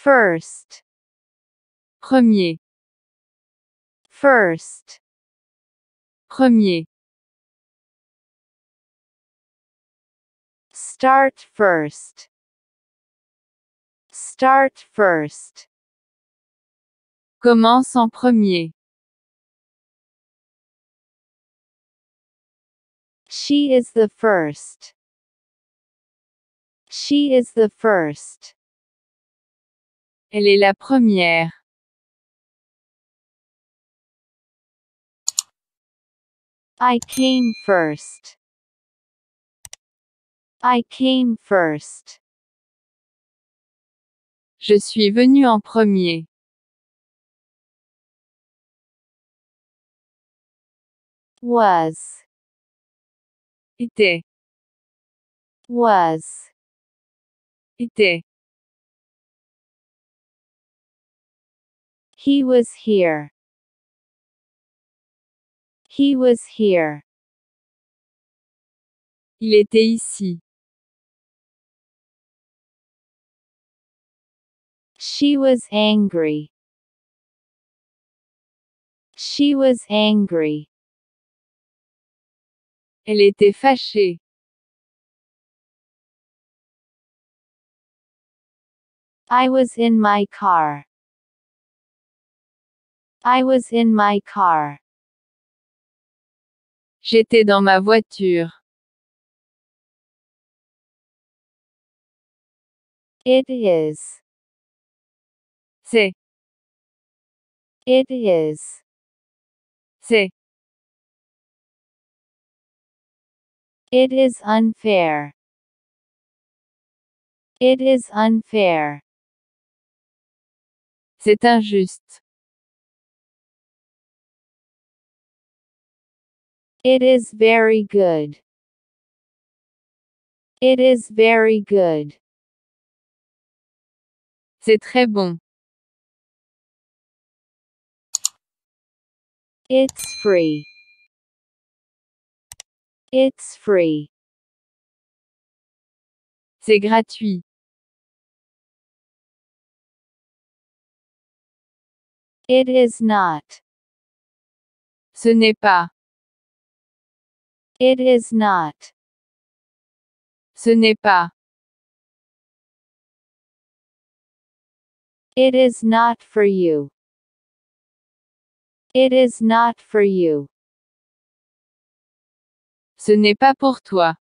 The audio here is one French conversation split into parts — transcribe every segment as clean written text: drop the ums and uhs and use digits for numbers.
First. Premier. First. Premier. Start first. Start first. Commence en premier. She is the first. She is the first. Elle est la première. I came first. I came first. Je suis venu en premier. Was. Était. Was. Était. He was here. He was here. Il était ici. She was angry. She was angry. Elle était fâchée. I was in my car. I was in my car. J'étais dans ma voiture. It is. C'est. It is. C'est. It is unfair. It is unfair. C'est injuste. It is very good. It is very good. C'est très bon. It's free. It's free. C'est gratuit. It is not. Ce n'est pas. It is not. Ce n'est pas. It is not for you. It is not for you. Ce n'est pas pour toi.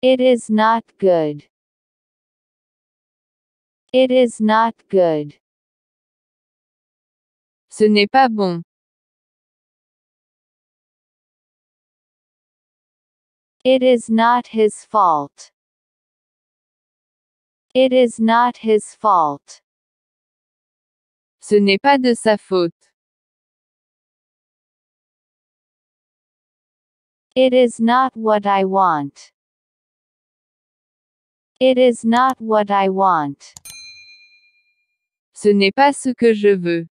It is not good. It is not good. Ce n'est pas bon. It is not his fault. It is not his fault. Ce n'est pas de sa faute. It is not what I want. It is not what I want. Ce n'est pas ce que je veux.